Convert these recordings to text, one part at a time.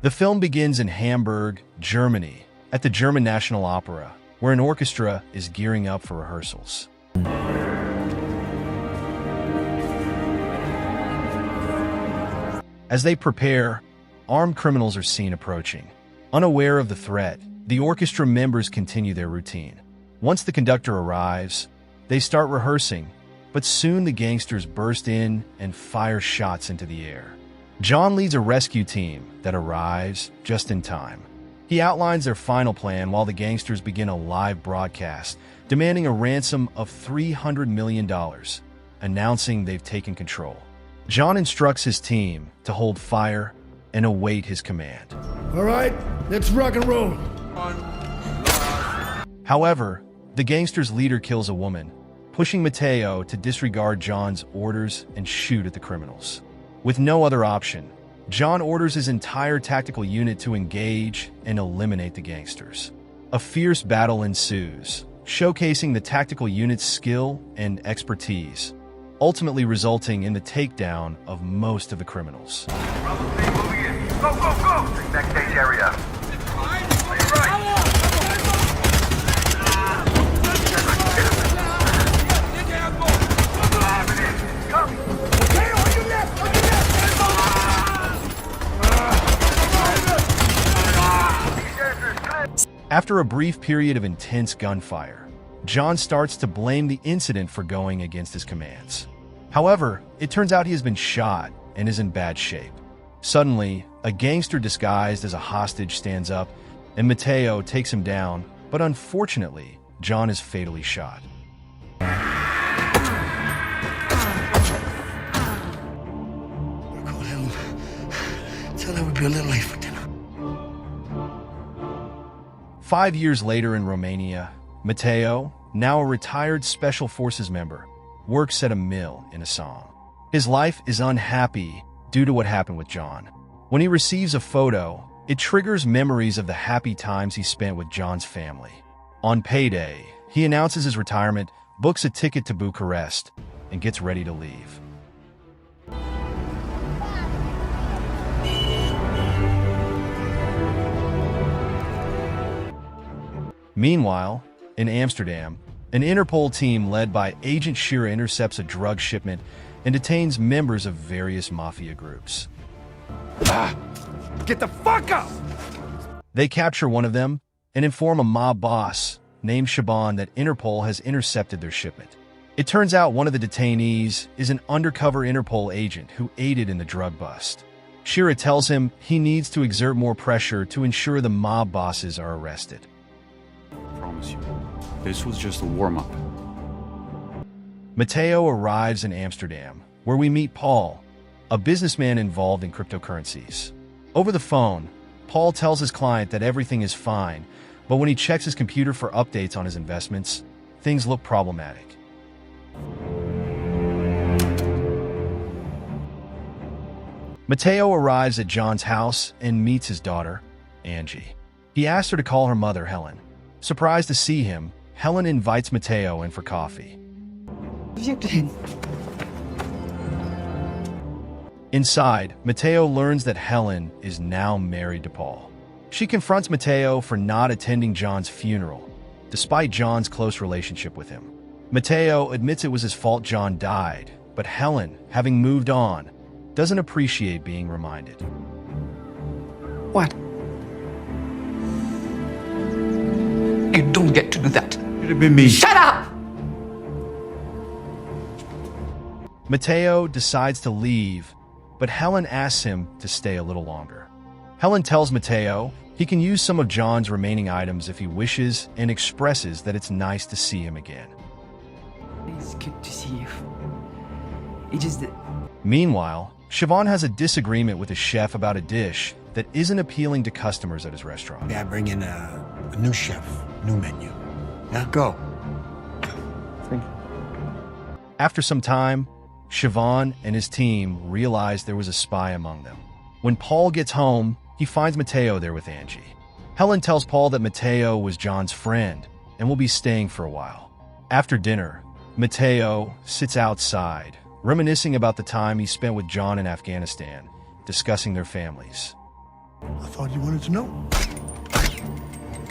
The film begins in Hamburg, Germany, at the German National Opera, where an orchestra is gearing up for rehearsals. As they prepare, armed criminals are seen approaching. Unaware of the threat, the orchestra members continue their routine. Once the conductor arrives, they start rehearsing, but soon the gangsters burst in and fire shots into the air. John leads a rescue team that arrives just in time. He outlines their final plan while the gangsters begin a live broadcast, demanding a ransom of $300 million, announcing they've taken control. John instructs his team to hold fire and await his command. All right, let's rock and roll. However, the gangsters' leader kills a woman, pushing Matteo to disregard John's orders and shoot at the criminals. With no other option, John orders his entire tactical unit to engage and eliminate the gangsters. A fierce battle ensues, showcasing the tactical unit's skill and expertise, ultimately resulting in the takedown of most of the criminals. Go, go, go! Next stage area. After a brief period of intense gunfire, John starts to blame the incident for going against his commands. However, it turns out he has been shot and is in bad shape. Suddenly, a gangster disguised as a hostage stands up, and Matteo takes him down, but unfortunately, John is fatally shot. Call Helen. Tell her we'll be a little late for dinner. 5 years later in Romania, Matteo, now a retired Special Forces member, works at a mill in Assam. His life is unhappy due to what happened with John. When he receives a photo, it triggers memories of the happy times he spent with John's family. On payday, he announces his retirement, books a ticket to Bucharest, and gets ready to leave. Meanwhile, in Amsterdam, an Interpol team led by Agent Shearer intercepts a drug shipment and detains members of various mafia groups. Get the fuck up! They capture one of them and inform a mob boss named Shaban that Interpol has intercepted their shipment. It turns out one of the detainees is an undercover Interpol agent who aided in the drug bust. Shearer tells him he needs to exert more pressure to ensure the mob bosses are arrested. I promise you, this was just a warm-up. Matteo arrives in Amsterdam, where we meet Paul, a businessman involved in cryptocurrencies. Over the phone, Paul tells his client that everything is fine, but when he checks his computer for updates on his investments, things look problematic. Matteo arrives at John's house and meets his daughter, Angie. He asks her to call her mother, Helen. Surprised to see him, Helen invites Matteo in for coffee. Inside, Matteo learns that Helen is now married to Paul. She confronts Matteo for not attending John's funeral, despite John's close relationship with him. Matteo admits it was his fault John died, but Helen, having moved on, doesn't appreciate being reminded. What? You don't get to do that. It'd have been me. Shut up! Matteo decides to leave, but Helen asks him to stay a little longer. Helen tells Matteo he can use some of John's remaining items if he wishes and expresses that it's nice to see him again. It's good to see you. It is the... Meanwhile, Siobhan has a disagreement with his chef about a dish that isn't appealing to customers at his restaurant. Yeah, bring in a new chef, new menu. Now go. Thank you. After some time, Siobhan and his team realize there was a spy among them. When Paul gets home, he finds Matteo there with Angie. Helen tells Paul that Matteo was John's friend and will be staying for a while. After dinner, Matteo sits outside, reminiscing about the time he spent with John in Afghanistan, discussing their families. I thought you wanted to know.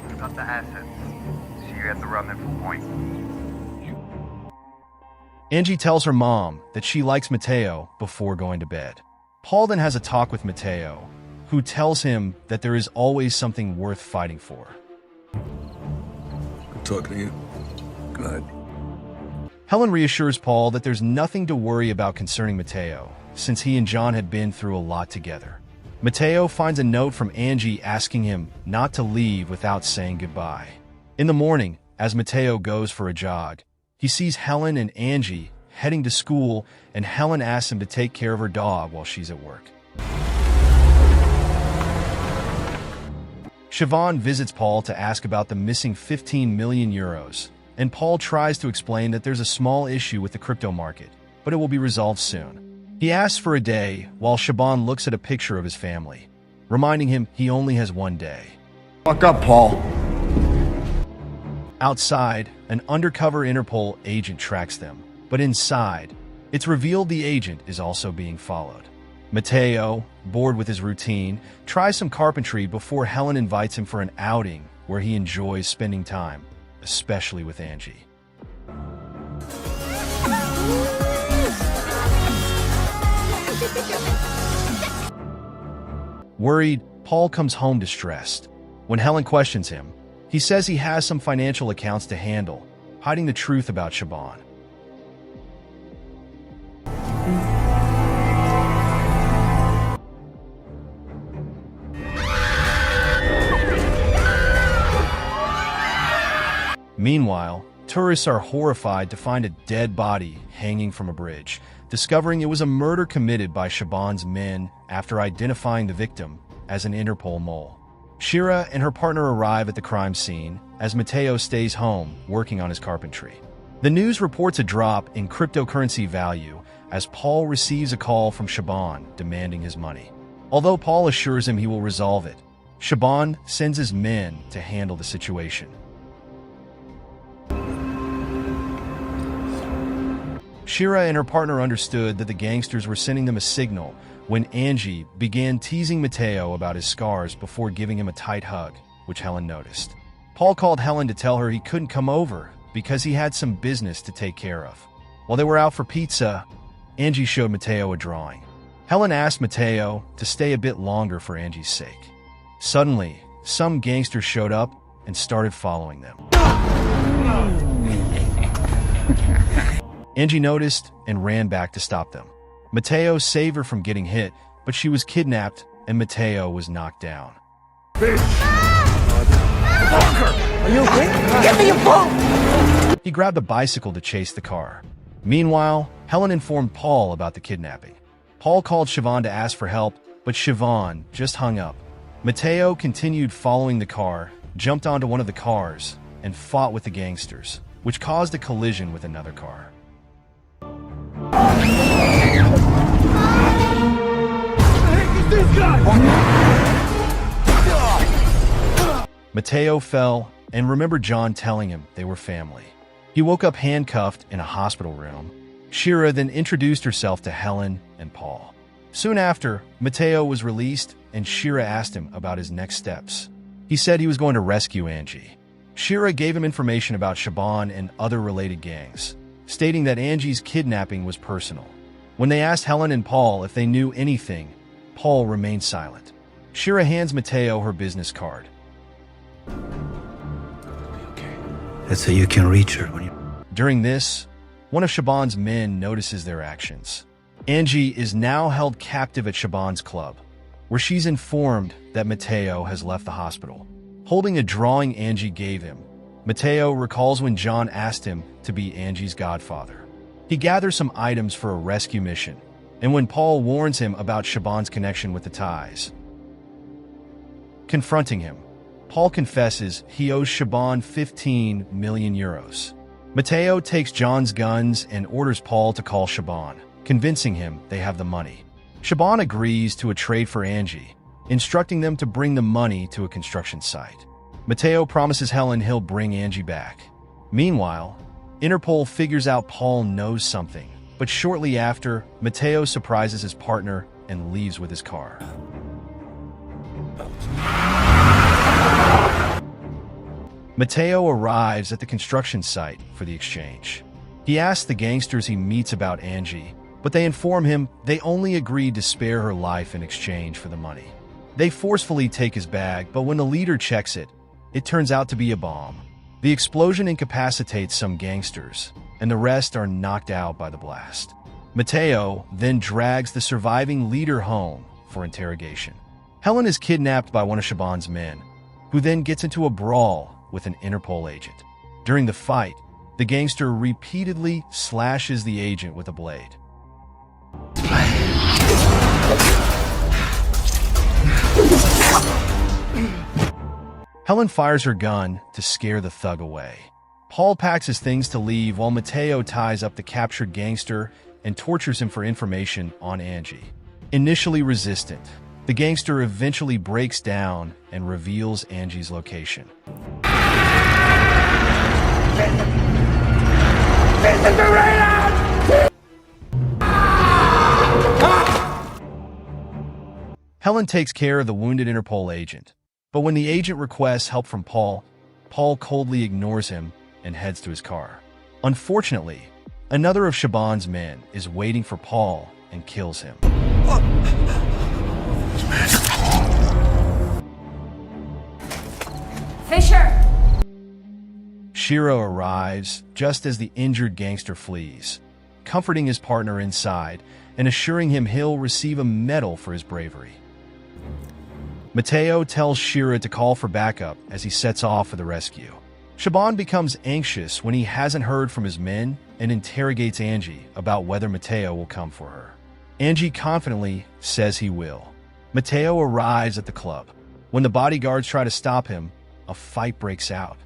We've got the assets. See you at the rendezvous point. Angie tells her mom that she likes Matteo before going to bed. Paul then has a talk with Matteo, who tells him that there is always something worth fighting for. Good talking to you. Good night. Helen reassures Paul that there's nothing to worry about concerning Matteo, since he and John had been through a lot together. Matteo finds a note from Angie asking him not to leave without saying goodbye. In the morning, as Matteo goes for a jog, he sees Helen and Angie heading to school, and Helen asks him to take care of her dog while she's at work. Siobhan visits Paul to ask about the missing 15 million euros, and Paul tries to explain that there's a small issue with the crypto market, but it will be resolved soon. He asks for a day while Siobhan looks at a picture of his family, reminding him he only has one day. Fuck up, Paul. Outside, an undercover Interpol agent tracks them, but inside, it's revealed the agent is also being followed. Matteo, bored with his routine, tries some carpentry before Helen invites him for an outing where he enjoys spending time, especially with Angie. Worried, Paul comes home distressed. When Helen questions him, he says he has some financial accounts to handle, hiding the truth about Siobhan. Meanwhile, tourists are horrified to find a dead body hanging from a bridge, discovering it was a murder committed by Siobhan's men after identifying the victim as an Interpol mole. Shira and her partner arrive at the crime scene as Matteo stays home working on his carpentry. The news reports a drop in cryptocurrency value as Paul receives a call from Siobhan demanding his money. Although Paul assures him he will resolve it, Siobhan sends his men to handle the situation. Shira and her partner understood that the gangsters were sending them a signal when Angie began teasing Matteo about his scars before giving him a tight hug, which Helen noticed. Paul called Helen to tell her he couldn't come over because he had some business to take care of. While they were out for pizza, Angie showed Matteo a drawing. Helen asked Matteo to stay a bit longer for Angie's sake. Suddenly, some gangsters showed up and started following them. Angie noticed and ran back to stop them. Matteo saved her from getting hit, but she was kidnapped and Matteo was knocked down. Bitch! Are you okay? Give me a phone! He grabbed a bicycle to chase the car. Meanwhile, Helen informed Paul about the kidnapping. Paul called Siobhan to ask for help, but Siobhan just hung up. Matteo continued following the car, jumped onto one of the cars, and fought with the gangsters, which caused a collision with another car. Matteo fell and remembered John telling him they were family. He woke up handcuffed in a hospital room. Shira then introduced herself to Helen and Paul. Soon after, Matteo was released and Shira asked him about his next steps. He said he was going to rescue Angie. Shira gave him information about Siobhan and other related gangs, stating that Angie's kidnapping was personal. When they asked Helen and Paul if they knew anything, Paul remained silent. Shira hands Matteo her business card. That's so you can reach her when you... During this, one of Siobhan's men notices their actions. Angie is now held captive at Siobhan's club, where she's informed that Matteo has left the hospital. Holding a drawing Angie gave him, Matteo recalls when John asked him to be Angie's godfather. He gathers some items for a rescue mission, and when Paul warns him about Siobhan's connection with the ties. Confronting him, Paul confesses he owes Siobhan 15 million euros. Matteo takes John's guns and orders Paul to call Siobhan, convincing him they have the money. Siobhan agrees to a trade for Angie, instructing them to bring the money to a construction site. Matteo promises Helen he'll bring Angie back. Meanwhile, Interpol figures out Paul knows something, but shortly after, Matteo surprises his partner and leaves with his car. Matteo arrives at the construction site for the exchange. He asks the gangsters he meets about Angie, but they inform him they only agreed to spare her life in exchange for the money. They forcefully take his bag, but when the leader checks it, it turns out to be a bomb. The explosion incapacitates some gangsters, and the rest are knocked out by the blast. Matteo then drags the surviving leader home for interrogation. Helen is kidnapped by one of Shaban's men, who then gets into a brawl with an Interpol agent. During the fight, the gangster repeatedly slashes the agent with a blade. Helen fires her gun to scare the thug away. Paul packs his things to leave while Matteo ties up the captured gangster and tortures him for information on Angie. Initially resistant, the gangster eventually breaks down and reveals Angie's location. Helen takes care of the wounded Interpol agent, but when the agent requests help from Paul, Paul coldly ignores him and heads to his car. Unfortunately, another of Shaban's men is waiting for Paul and kills him. Fisher! Shiro arrives just as the injured gangster flees, comforting his partner inside and assuring him he'll receive a medal for his bravery. Matteo tells Shiro to call for backup as he sets off for the rescue. Shaban becomes anxious when he hasn't heard from his men and interrogates Angie about whether Matteo will come for her. Angie confidently says he will. Matteo arrives at the club. When the bodyguards try to stop him, a fight breaks out.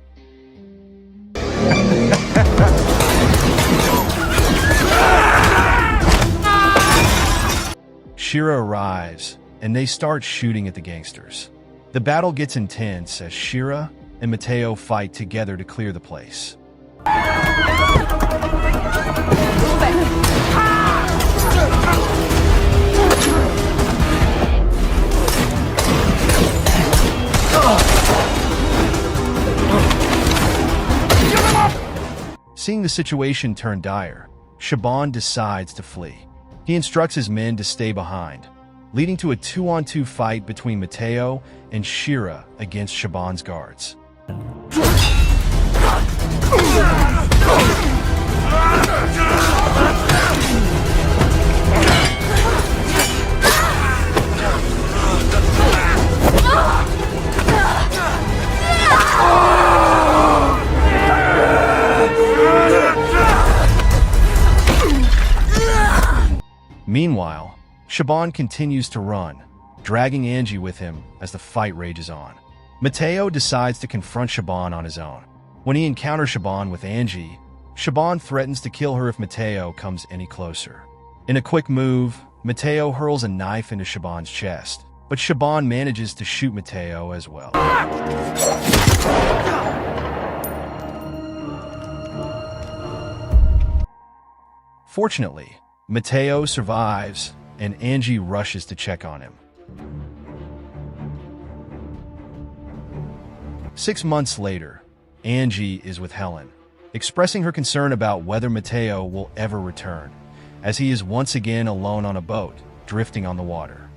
Shiro arrives, and they start shooting at the gangsters. The battle gets intense as Shira and Matteo fight together to clear the place. Seeing the situation turn dire, Shaban decides to flee. He instructs his men to stay behind, leading to a 2-on-2 fight between Matteo and Shira against Shaban's guards. Meanwhile, Shaban continues to run, dragging Angie with him as the fight rages on. Matteo decides to confront Shaban on his own. When he encounters Shaban with Angie, Shaban threatens to kill her if Matteo comes any closer. In a quick move, Matteo hurls a knife into Shaban's chest, but Shaban manages to shoot Matteo as well. Fortunately, Matteo survives, and Angie rushes to check on him. 6 months later, Angie is with Helen, expressing her concern about whether Matteo will ever return, as he is once again alone on a boat, drifting on the water.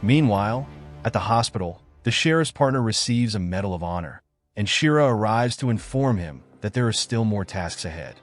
Meanwhile, at the hospital, the sheriff's partner receives a Medal of Honor, and Shira arrives to inform him that there are still more tasks ahead.